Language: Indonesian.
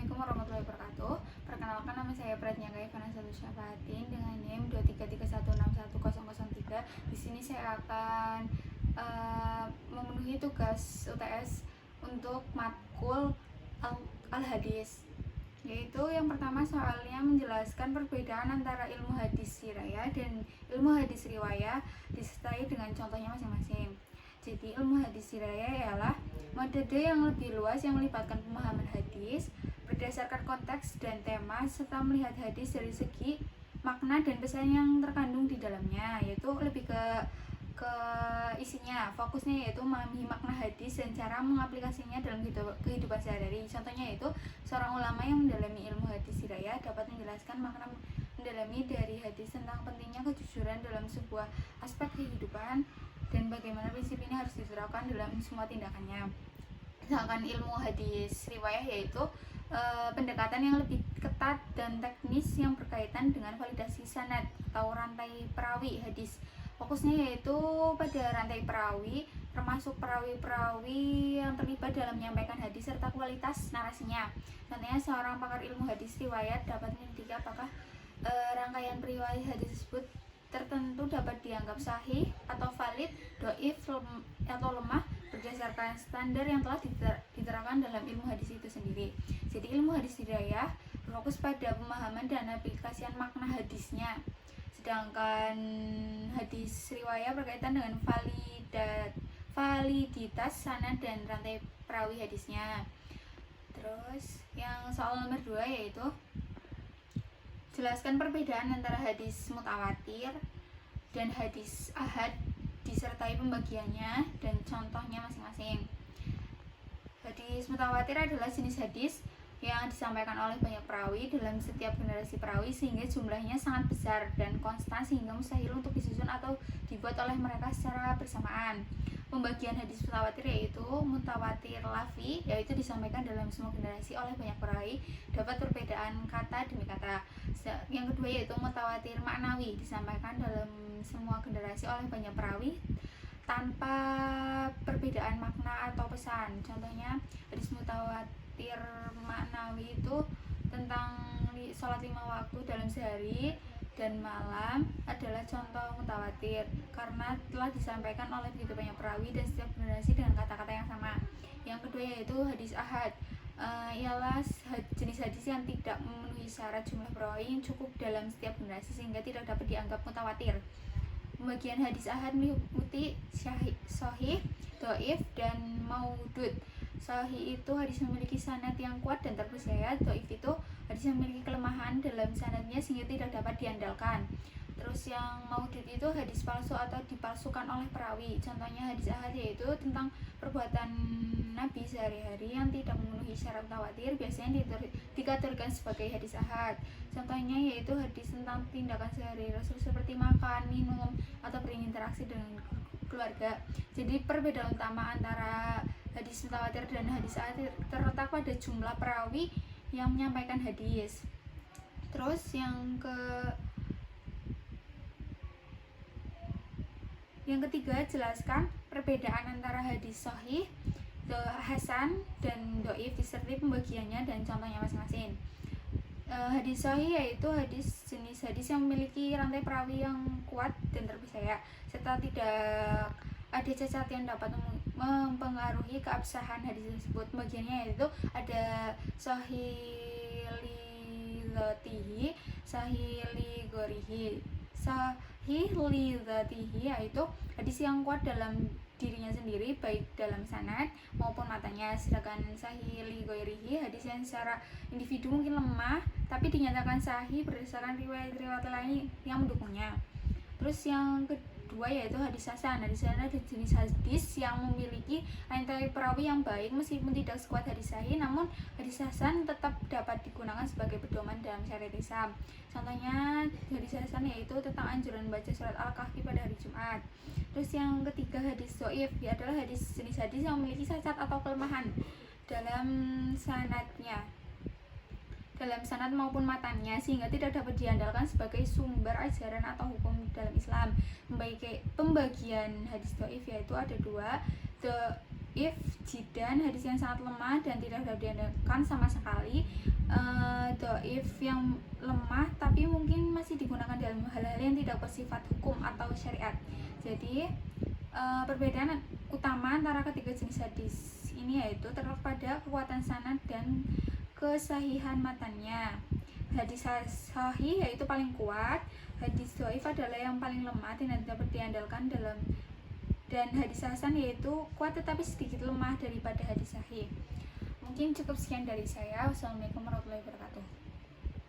Assalamualaikum warahmatullahi wabarakatuh. Perkenalkan, nama saya Pratnya Vanessa Syafatin dengan NIM 233161003. Di sini saya akan memenuhi tugas UTS untuk matkul Al-Hadis, yaitu yang pertama soalnya menjelaskan perbedaan antara ilmu hadis sirayah dan ilmu hadis riwayah disertai dengan contohnya masing-masing. Jadi ilmu hadis sirayah ialah metode yang lebih luas yang melibatkan pemahaman hadis berdasarkan konteks dan tema serta melihat hadis dari segi makna dan pesan yang terkandung di dalamnya, yaitu lebih ke isinya, fokusnya yaitu memahami makna hadis dan cara mengaplikasinya dalam kehidupan sehari-hari. Contohnya yaitu seorang ulama yang mendalami ilmu hadis sirayah dapat menjelaskan makna mendalami dari hadis tentang pentingnya kejujuran dalam sebuah aspek kehidupan dan bagaimana prinsip ini harus diterapkan dalam semua tindakannya. Sedangkan ilmu hadis riwayah yaitu pendekatan yang lebih ketat dan teknis yang berkaitan dengan validasi sanad atau rantai perawi hadis. Fokusnya yaitu pada rantai perawi, termasuk perawi-perawi yang terlibat dalam menyampaikan hadis serta kualitas narasinya. Contohnya, seorang pakar ilmu hadis riwayat dapat menyelidiki apakah rangkaian periwayat hadis tersebut tertentu dapat dianggap sahih atau valid, doif atau lemah berdasarkan standar yang telah diterapkan dalam ilmu hadis itu sendiri. Jadi ilmu hadis riwayah berfokus pada pemahaman dan aplikasian makna hadisnya, sedangkan hadis riwayah berkaitan dengan validitas sanad dan rantai perawi hadisnya. Terus yang soal nomor 2 yaitu jelaskan perbedaan antara hadis mutawatir dan hadis ahad disertai pembagiannya dan contohnya masing-masing. Hadis mutawatir adalah jenis hadis yang disampaikan oleh banyak perawi dalam setiap generasi perawi sehingga jumlahnya sangat besar dan konstan sehingga mustahil untuk disusun atau dibuat oleh mereka secara bersamaan. Pembagian hadis mutawatir yaitu mutawatir lafzi, yaitu disampaikan dalam semua generasi oleh banyak perawi, dapat perbedaan kata demi kata. Yang kedua yaitu mutawatir maknawi, disampaikan dalam semua generasi oleh banyak perawi tanpa perbedaan makna atau pesan. Contohnya hadis mutawatir maknawi itu tentang sholat 5 waktu dalam sehari dan malam adalah contoh mutawatir karena telah disampaikan oleh begitu banyak perawi dan setiap generasi dengan kata-kata yang sama. Yang kedua yaitu hadis ahad, ialah jenis hadis yang tidak memenuhi syarat jumlah perawi yang cukup dalam setiap generasi sehingga tidak dapat dianggap mutawatir. Pembagian hadis ahad meliputi sahih, doif, dan maudud. Sahih itu hadis yang memiliki sanad yang kuat dan terpercaya. Doif itu hadis yang memiliki kelemahan dalam sanadnya sehingga tidak dapat diandalkan. Terus yang maudud itu hadis palsu atau dipalsukan oleh perawi. Contohnya hadis ahad yaitu tentang perbuatan Nabi sehari-hari yang tidak memenuhi syarat mutawatir, biasanya dikategorikan sebagai hadis ahad. Contohnya yaitu hadis tentang tindakan sehari Rasul seperti makan, minum, atau berinteraksi dengan keluarga. Jadi perbedaan utama antara hadis mutawatir dan hadis ahad terletak pada jumlah perawi yang menyampaikan hadis. Terus yang ketiga, jelaskan perbedaan antara hadis sahih, hasan, dan doif disertai pembagiannya dan contohnya masing-masing. Hadis sahih yaitu jenis hadis yang memiliki rantai perawi yang kuat dan terpercaya serta tidak ada cacat yang dapat mempengaruhi keabsahan hadis tersebut. Bagiannya yaitu ada sahih li dzatihi, sahih li ghairihi. Sahih li dzatihi yaitu hadis yang kuat dalam dirinya sendiri baik dalam sanad maupun matanya, sedangkan sahih li ghairihi hadis yang secara individu mungkin lemah tapi dinyatakan sahih berdasarkan riwayat-riwayat lain yang mendukungnya. Terus yang kedua yaitu hadis hasan. Hadis hasan adalah jenis hadis yang memiliki rantai perawi yang baik meskipun tidak sekuat hadis sahih, namun hadis hasan tetap dapat digunakan sebagai pedoman dalam syariat Islam. Contohnya hadis hasan yaitu tentang anjuran membaca surat Al-Kahfi pada hari Jumat. Terus yang ketiga hadis doif adalah jenis hadis yang memiliki cacat atau kelemahan dalam sanad maupun matanya sehingga tidak dapat diandalkan sebagai sumber ajaran atau hukum dalam Islam. Pembagian hadis doif yaitu ada dua, doif jiddan, hadis yang sangat lemah dan tidak dapat diandalkan sama sekali, Doif yang lemah tapi mungkin masih digunakan dalam hal-hal yang tidak bersifat hukum atau syariat. Jadi perbedaan utama antara ketiga jenis hadis ini yaitu terletak pada kekuatan sanad dan kesahihan matannya. Hadis sahih yaitu paling kuat, hadis dhaif adalah yang paling lemah dan dapat diandalkan dalam, dan hadis hasan yaitu kuat tetapi sedikit lemah daripada hadis sahih. Mungkin cukup sekian dari saya. Wassalamualaikum warahmatullahi wabarakatuh.